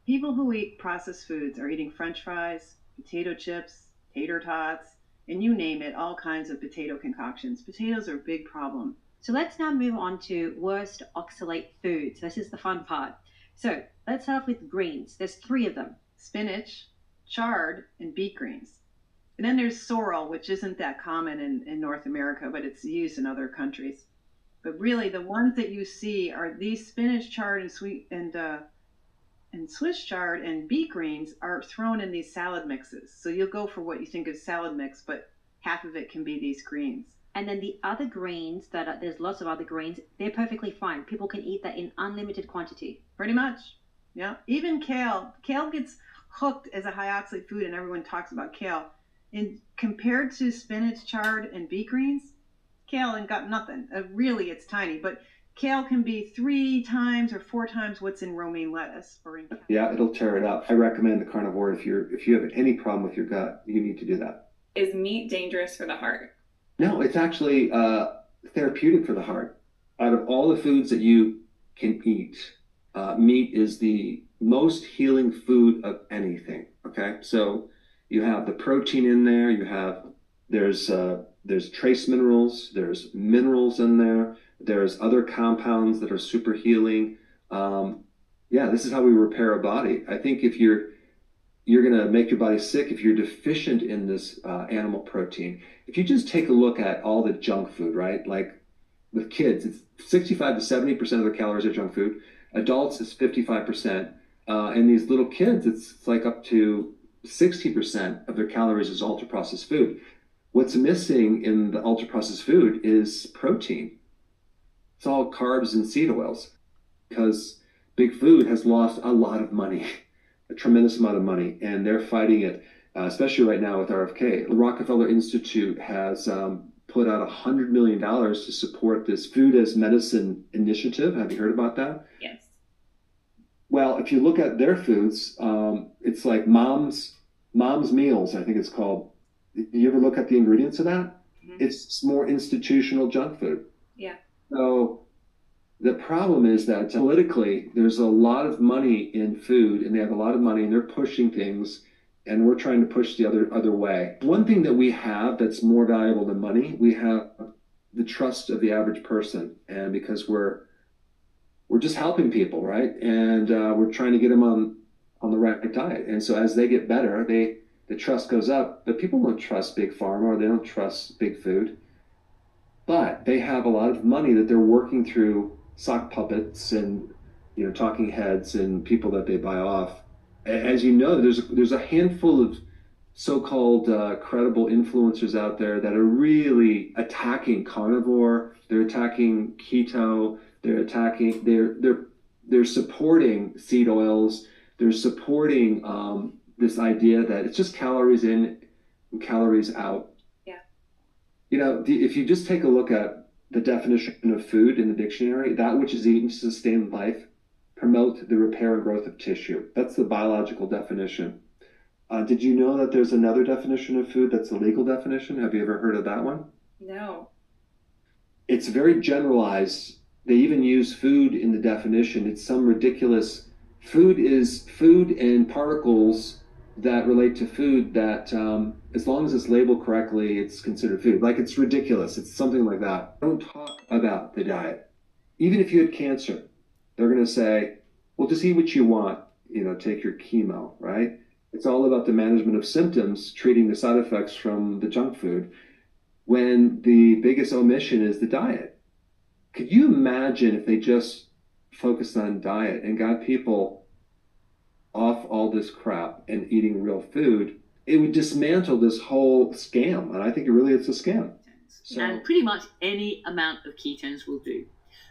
People who eat processed foods are eating French fries, potato chips, tater tots, and you name it, all kinds of potato concoctions. Potatoes are a big problem. So let's now move on to worst oxalate foods. This is the fun part. So let's start off with greens. There's 3 of them. Spinach, chard, and beet greens. And then there's sorrel, which isn't that common in North America, but it's used in other countries. But really, the ones that you see are these spinach, chard, and Swiss chard and beet greens are thrown in these salad mixes. So you'll go for what you think is salad mix, but half of it can be these greens. And then the other greens, there's lots of other greens, they're perfectly fine. People can eat that in unlimited quantity. Pretty much. Yeah. Even kale. Kale gets hooked as a high oxalate food, and everyone talks about kale. And compared to spinach, chard, and beet greens, kale ain't got nothing. Really, it's tiny. But kale can be 3 times or 4 times what's in romaine lettuce. Yeah, it'll tear it up. I recommend the carnivore if you have any problem with your gut, you need to do that. Is meat dangerous for the heart? No, it's actually therapeutic for the heart. Out of all the foods that you can eat, meat is the most healing food of anything. Okay, so you have the protein in there. There's trace minerals. There's minerals in there. There's other compounds that are super healing. This is how we repair a body. I think if you're going to make your body sick if you're deficient in this animal protein. If you just take a look at all the junk food, right? Like with kids, it's 65 to 70% of their calories are junk food. Adults, it's 55%. And these little kids, it's like up to 60% of their calories is ultra-processed food. What's missing in the ultra-processed food is protein. It's all carbs and seed oils because big food has lost a lot of money, a tremendous amount of money, and they're fighting it, especially right now with RFK. The Rockefeller Institute has put out $100 million to support this Food as Medicine initiative. Have you heard about that? Yes. Well, if you look at their foods, it's like Mom's Meals, I think it's called. You ever look at the ingredients of that? Mm-hmm. It's more institutional junk food. Yeah. So the problem is that politically, there's a lot of money in food, and they have a lot of money, and they're pushing things, and we're trying to push the other way. One thing that we have that's more valuable than money, we have the trust of the average person, and because we're just helping people, right? And we're trying to get them on the right diet. And so as they get better, the trust goes up. But people don't trust Big Pharma, or they don't trust big food. But they have a lot of money that they're working through sock puppets and talking heads and people that they buy off As you know, there's a handful of so-called credible influencers out there that are really attacking carnivore. They're attacking keto. They're supporting seed oils. They're supporting this idea that it's just calories in and calories out. Yeah. You know, if you just take a look at the definition of food in the dictionary, that which is eaten to sustain life, promote the repair and growth of tissue. That's the biological definition. Did you know that there's another definition of food that's a legal definition? Have you ever heard of that one? No. It's very generalized. They even use food in the definition. It's some ridiculous. Food is food and particles that relate to food that, as long as it's labeled correctly, it's considered food. Like, it's ridiculous. It's something like that. Don't talk about the diet. Even if you had cancer, they're going to say, well, just eat what you want. You know, take your chemo, right? It's all about the management of symptoms, treating the side effects from the junk food, when the biggest omission is the diet. Could you imagine if they just focused on diet and got people off all this crap and eating real food? It would dismantle this whole scam, and I think it's a scam. And pretty much any amount of ketones will do,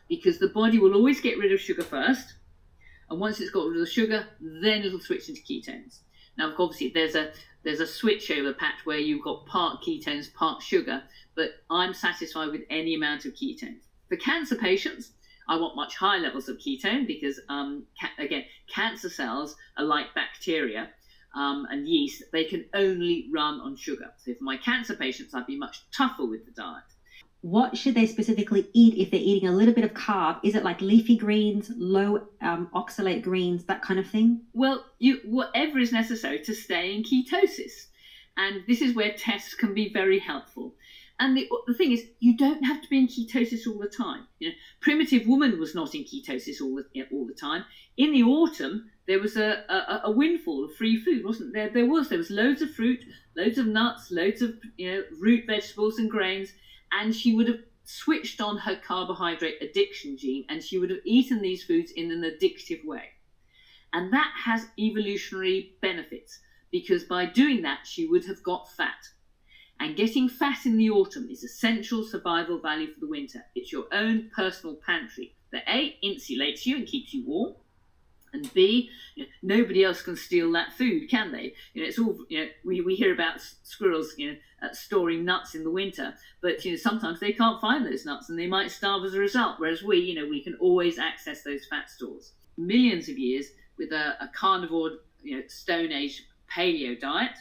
because the body will always get rid of sugar first, and once it's got rid of the sugar, then it'll switch into ketones. Now, obviously, there's a switchover patch where you've got part ketones, part sugar, but I'm satisfied with any amount of ketones. For cancer patients, I want much higher levels of ketone because, again, cancer cells are like bacteria and yeast. They can only run on sugar. So for my cancer patients, I'd be much tougher with the diet. What should they specifically eat if they're eating a little bit of carb? Is it like leafy greens, low oxalate greens, that kind of thing? Well, whatever is necessary to stay in ketosis. And this is where tests can be very helpful. And the thing is, you don't have to be in ketosis all the time. You know, primitive woman was not in ketosis all the time. In the autumn, there was a windfall of free food, wasn't there? There was loads of fruit, loads of nuts, loads of root vegetables and grains. And she would have switched on her carbohydrate addiction gene, and she would have eaten these foods in an addictive way. And that has evolutionary benefits, because by doing that, she would have got fat. And getting fat in the autumn is essential survival value for the winter. It's your own personal pantry that A, insulates you and keeps you warm, and B, nobody else can steal that food, can they? It's all, we hear about squirrels, storing nuts in the winter, but sometimes they can't find those nuts and they might starve as a result. Whereas we can always access those fat stores. Millions of years with a carnivore, Stone Age paleo diet,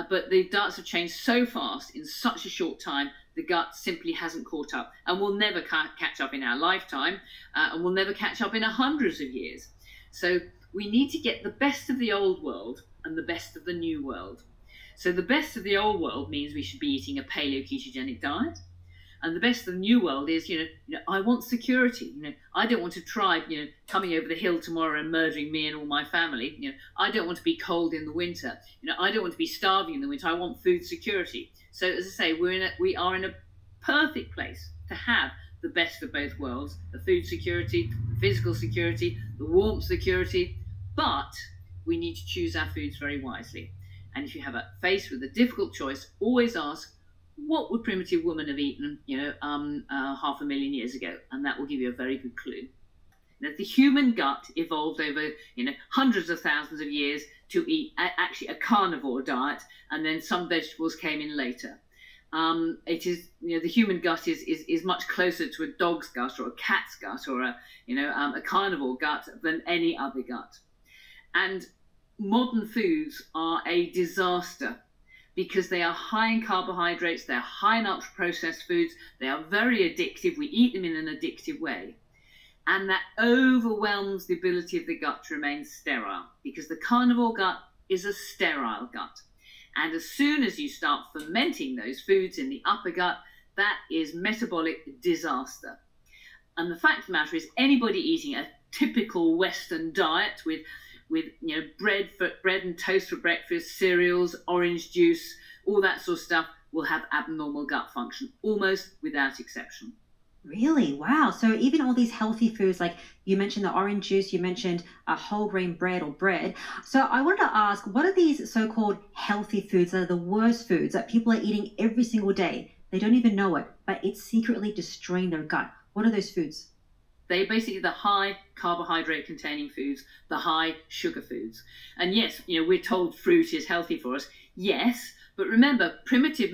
but the diets have changed so fast in such a short time. The gut simply hasn't caught up, and will never catch up in our lifetime, and will never catch up in hundreds of years. So we need to get the best of the old world and the best of the new world. So the best of the old world means we should be eating a paleo ketogenic diet. And the best of the new world is, I want security. I don't want a tribe, coming over the hill tomorrow and murdering me and all my family. I don't want to be cold in the winter. I don't want to be starving in the winter. I want food security. So as I say, we are in a perfect place to have the best of both worlds: the food security, the physical security, the warmth security. But we need to choose our foods very wisely. And if you have faced with a difficult choice, always ask, what would primitive woman have eaten, 500,000 years ago? And that will give you a very good clue. Now, the human gut evolved over, hundreds of thousands of years to eat actually a carnivore diet, and then some vegetables came in later. It is, the human gut is much closer to a dog's gut or a cat's gut or a carnivore gut than any other gut. And modern foods are a disaster because they are high in carbohydrates, they're high in ultra-processed foods, they are very addictive, we eat them in an addictive way. And that overwhelms the ability of the gut to remain sterile, because the carnivore gut is a sterile gut. And as soon as you start fermenting those foods in the upper gut, that is metabolic disaster. And the fact of the matter is, anybody eating a typical Western diet with bread and toast for breakfast, cereals, orange juice, all that sort of stuff, will have abnormal gut function, almost without exception. Really? Wow. So even all these healthy foods, like you mentioned the orange juice, you mentioned a whole grain bread or bread. So I wanted to ask, what are these so-called healthy foods that are the worst foods that people are eating every single day? They don't even know it, but it's secretly destroying their gut. What are those foods? They're basically the high carbohydrate containing foods, the high sugar foods. And yes, we're told fruit is healthy for us. Yes, but remember, primitive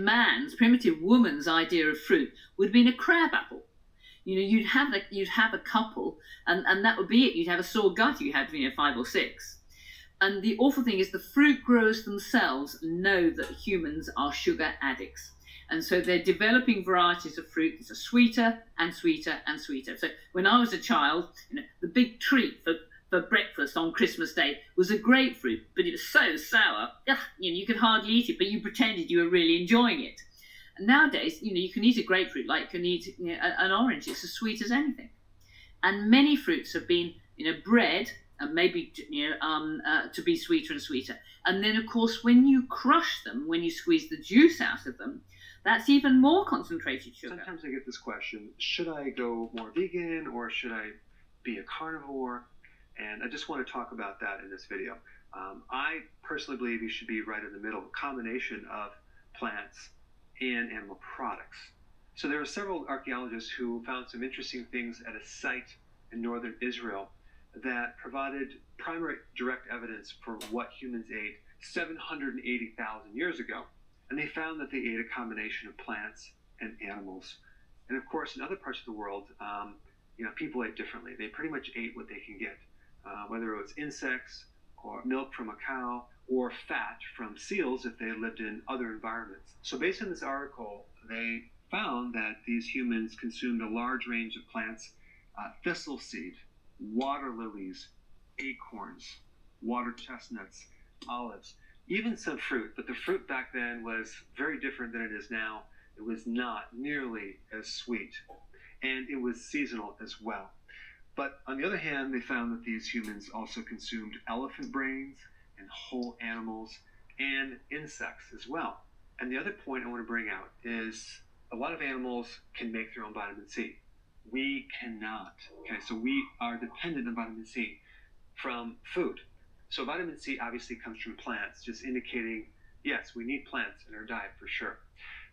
woman's idea of fruit would have been a crab apple. You'd have a couple, and that would be it. You'd have a sore gut. You had 5 or 6. And the awful thing is, the fruit growers themselves know that humans are sugar addicts, and so they're developing varieties of fruit that are sweeter and sweeter and sweeter. So when I was a child, the big treat for breakfast on Christmas Day was a grapefruit, but it was so sour, you could hardly eat it, but you pretended you were really enjoying it. And nowadays, you can eat a grapefruit like you can eat an orange. It's as sweet as anything. And many fruits have been, bred and maybe to be sweeter and sweeter. And then, of course, when you crush them, when you squeeze the juice out of them, that's even more concentrated sugar. Sometimes I get this question, should I go more vegan or should I be a carnivore? And I just want to talk about that in this video. I personally believe you should be right in the middle, a combination of plants and animal products. So there were several archaeologists who found some interesting things at a site in northern Israel that provided primary direct evidence for what humans ate 780,000 years ago. And they found that they ate a combination of plants and animals. And of course, in other parts of the world, people ate differently. They pretty much ate what they can get, whether it was insects or milk from a cow or fat from seals if they lived in other environments. So based on this article, they found that these humans consumed a large range of plants, thistle seed, water lilies, acorns, water chestnuts, olives, even some fruit. But the fruit back then was very different than it is now. It was not nearly as sweet, and it was seasonal as well. But on the other hand, they found that these humans also consumed elephant brains and whole animals and insects as well. And the other point I want to bring out is a lot of animals can make their own vitamin C. We cannot. Okay, so we are dependent on vitamin C from food. So vitamin C obviously comes from plants, just indicating, yes, we need plants in our diet for sure.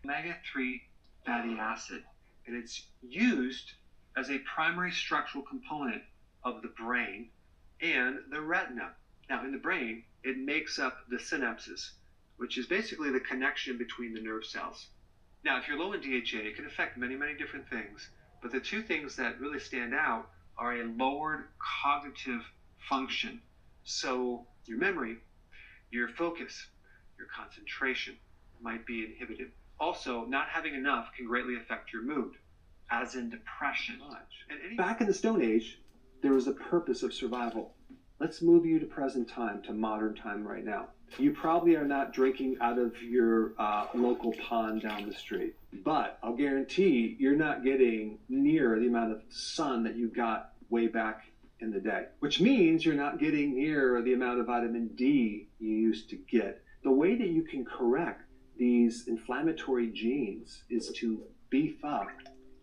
Omega-3 fatty acid, and it's used as a primary structural component of the brain and the retina. Now, in the brain, it makes up the synapses, which is basically the connection between the nerve cells. Now, if you're low in DHA, it can affect many, many different things, but the two things that really stand out are a lowered cognitive function. So your memory, your focus, your concentration might be inhibited. Also, not having enough can greatly affect your mood, as in depression. Back in the Stone Age, there was a purpose of survival. Let's move you to present time, to modern time right now. You probably are not drinking out of your local pond down the street, but I'll guarantee you're not getting near the amount of sun that you got way back in the day, which means you're not getting near the amount of vitamin D you used to get. The way that you can correct these inflammatory genes is to beef up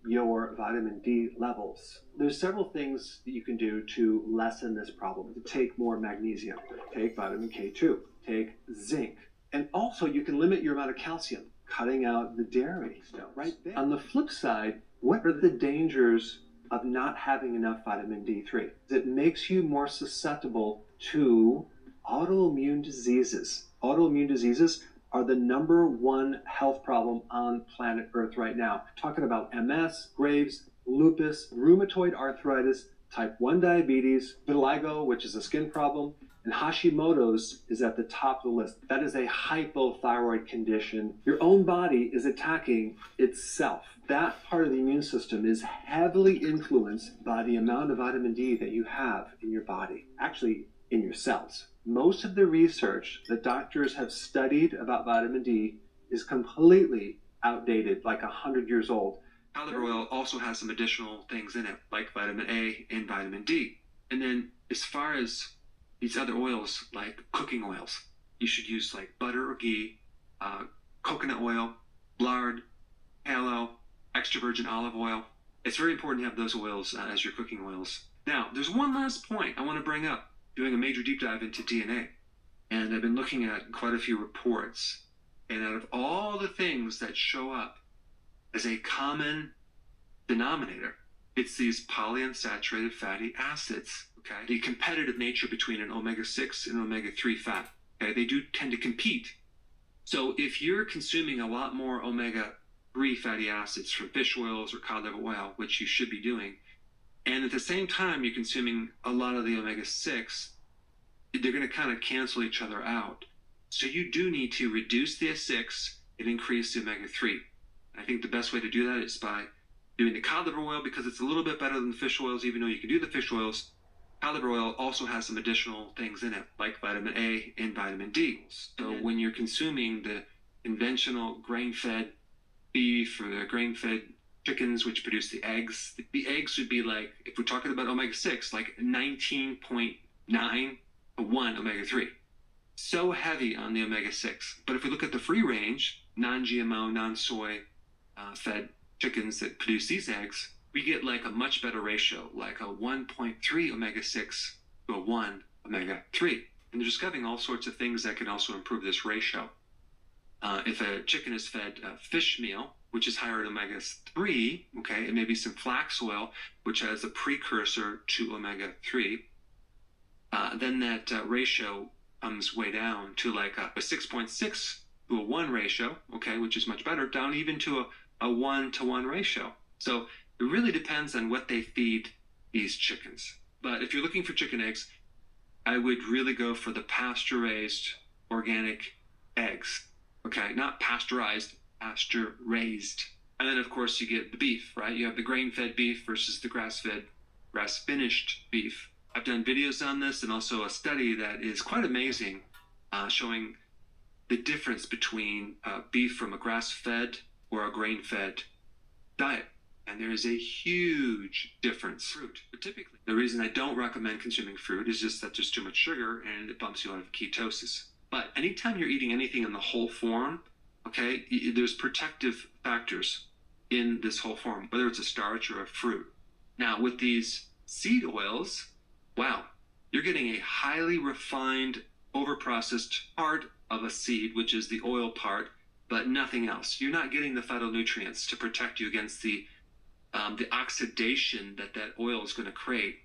your vitamin D levels. There's several things that you can do to lessen this problem. Take more magnesium, take vitamin K2, take zinc, and also you can limit your amount of calcium, cutting out the dairy stuff right there. On the flip side, what are the dangers of not having enough vitamin D3? It makes you more susceptible to autoimmune diseases. Autoimmune diseases are the #1 health problem on planet Earth right now. Talking about MS, Graves, lupus, rheumatoid arthritis, type 1 diabetes, vitiligo, which is a skin problem, and Hashimoto's is at the top of the list. That is a hypothyroid condition. Your own body is attacking itself. That part of the immune system is heavily influenced by the amount of vitamin D that you have in your body, actually in your cells. Most of the research that doctors have studied about vitamin D is completely outdated, like 100 years old. Olive oil also has some additional things in it, like vitamin A and vitamin D. And then as far as these other oils, like cooking oils, you should use like butter or ghee, coconut oil, lard, tallow, extra virgin olive oil, It's very important to have those oils as your cooking oils. Now, there's one last point I want to bring up, doing a major deep dive into DNA. And I've been looking at quite a few reports. And out of all the things that show up as a common denominator, it's these polyunsaturated fatty acids, okay? The competitive nature between an omega-6 and omega-3 fat, okay? They do tend to compete. So if you're consuming a lot more omega-3 fatty acids from fish oils or cod liver oil, which you should be doing, and at the same time you're consuming a lot of the omega-6, they're going to kind of cancel each other out. So you do need to reduce the 6 and increase the omega-3. I think the best way to do that is by doing the cod liver oil, because it's a little bit better than the fish oils. Even though you can do the fish oils, cod liver oil also has some additional things in it, like vitamin A and vitamin D. So when you're consuming the conventional grain-fed beef or the grain-fed chickens, which produce the eggs would be like, if we're talking about omega-6, like 19.9 to 1 omega-3. So heavy on the omega-6. But if we look at the free range, non-GMO, non-soy fed chickens that produce these eggs, we get like a much better ratio, like a 1.3 omega-6 to a 1 omega-3. And they're discovering all sorts of things that can also improve this ratio. If a chicken is fed fish meal, which is higher in omega-3, okay, and maybe some flax oil, which has a precursor to omega-3, then that ratio comes way down to like a 6.6 to a 1 ratio, okay, which is much better, down even to a 1-to-1 ratio. So it really depends on what they feed these chickens. But if you're looking for chicken eggs, I would really go for the pasture-raised organic eggs, okay, not pasteurized, pasture-raised. And then, of course, you get the beef, right? You have the grain-fed beef versus the grass-fed, grass-finished beef. I've done videos on this and also a study that is quite amazing, showing the difference between beef from a grass-fed or a grain-fed diet. And there is a huge difference. Fruit, typically. The reason I don't recommend consuming fruit is just that there's too much sugar and it bumps you out of ketosis. But anytime you're eating anything in the whole form, okay, there's protective factors in this whole form, whether it's a starch or a fruit. Now, with these seed oils, wow, you're getting a highly refined, overprocessed part of a seed, which is the oil part, but nothing else. You're not getting the phytonutrients to protect you against the oxidation that oil is going to create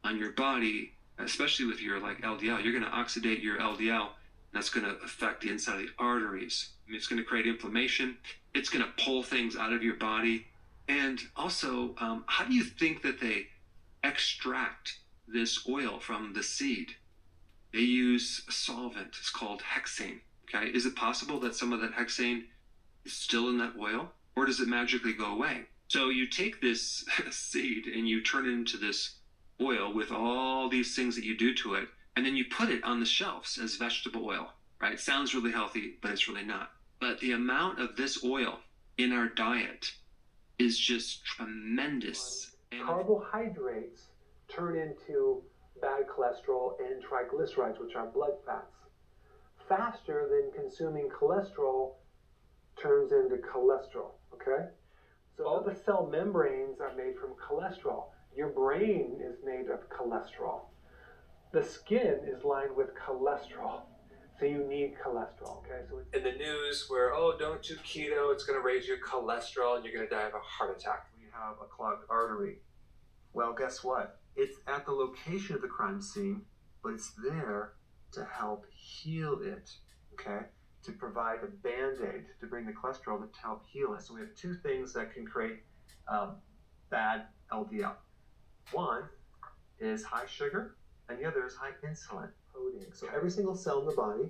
on your body, especially with your like LDL. You're going to oxidate your LDL, and that's going to affect the inside of the arteries. I mean, it's going to create inflammation. It's going to pull things out of your body. And also, how do you think that they extract this oil from the seed? They use a solvent. It's called hexane. Okay, is it possible that some of that hexane is still in that oil, or does it magically go away? So you take this seed and you turn it into this oil with all these things that you do to it, and then you put it on the shelves as vegetable oil, right? Sounds really healthy, but it's really not. But the amount of this oil in our diet is just tremendous. Carbohydrates turn into bad cholesterol and triglycerides, which are blood fats, faster than consuming cholesterol turns into cholesterol, okay? So all the cell membranes are made from cholesterol. Your brain is made of cholesterol. The skin is lined with cholesterol. So you need cholesterol, okay? So in the news where, oh, don't do keto, it's going to raise your cholesterol and you're going to die of a heart attack when you have a clogged artery. Well, guess what? It's at the location of the crime scene, but it's there to help heal it, okay? To provide a band-aid to bring the cholesterol to help heal it. So we have two things that can create bad LDL. One is high sugar, and the other is high insulin coating. So every single cell in the body,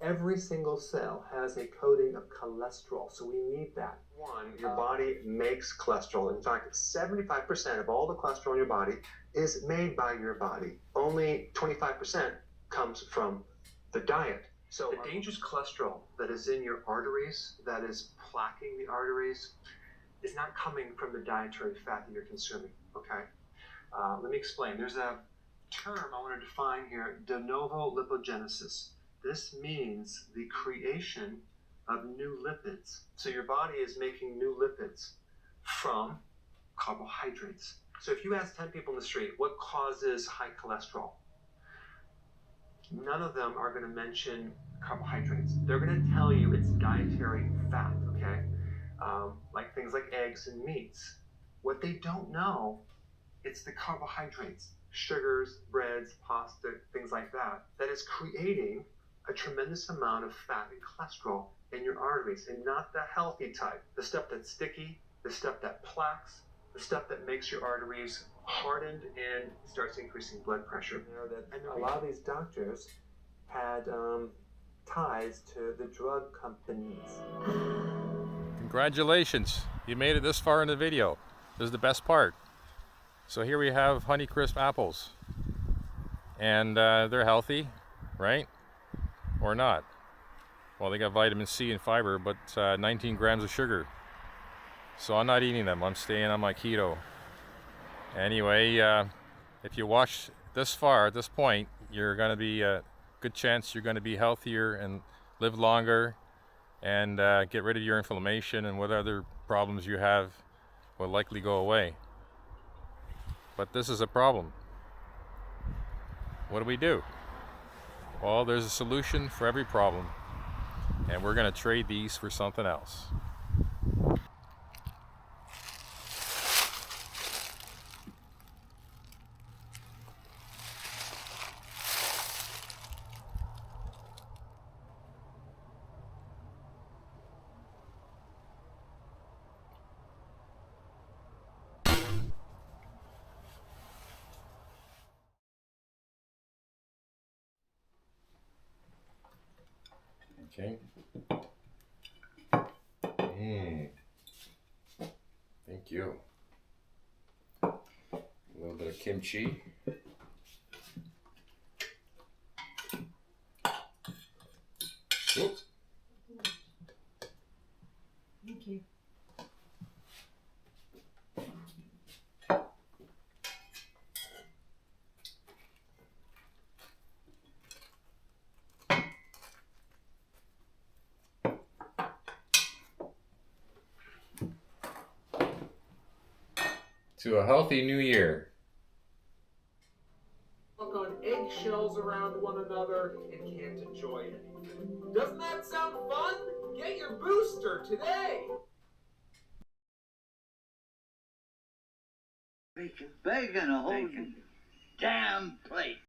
every single cell has a coating of cholesterol. So we need that. One, your body makes cholesterol. In fact, 75% of all the cholesterol in your body is made by your body. Only 25% comes from the diet. So the dangerous cholesterol that is in your arteries, that is plaquing the arteries, is not coming from the dietary fat that you're consuming, okay? Let me explain. There's a term I want to define here, de novo lipogenesis. This means the creation of new lipids. So your body is making new lipids from carbohydrates. So if you ask 10 people in the street, what causes high cholesterol? None of them are going to mention carbohydrates. They're going to tell you it's dietary fat, okay? Like things like eggs and meats. What they don't know, it's the carbohydrates, sugars, breads, pasta, things like that, that is creating a tremendous amount of fat and cholesterol in your arteries, and not the healthy type, the stuff that's sticky, the stuff that plaques, the stuff that makes your arteries hardened and starts increasing blood pressure. And a lot of these doctors had ties to the drug companies. Congratulations, you made it this far in the video. This is the best part. So here we have Honeycrisp apples, and they're healthy, right? Or not? Well, they got vitamin C and fiber, but 19 grams of sugar. So I'm not eating them. I'm staying on my keto. Anyway, if you watch this far at this point, you're going to be a good chance you're going to be healthier and live longer, and get rid of your inflammation, and what other problems you have will likely go away. But this is a problem. What do we do? Well, there's a solution for every problem, and we're going to trade these for something else. Okay. Thank you. A little bit of kimchi. Whoop. Thank you. To a healthy new year. Walk on eggshells around one another and can't enjoy anything. Doesn't that sound fun? Get your booster today! Bacon, a whole damn plate.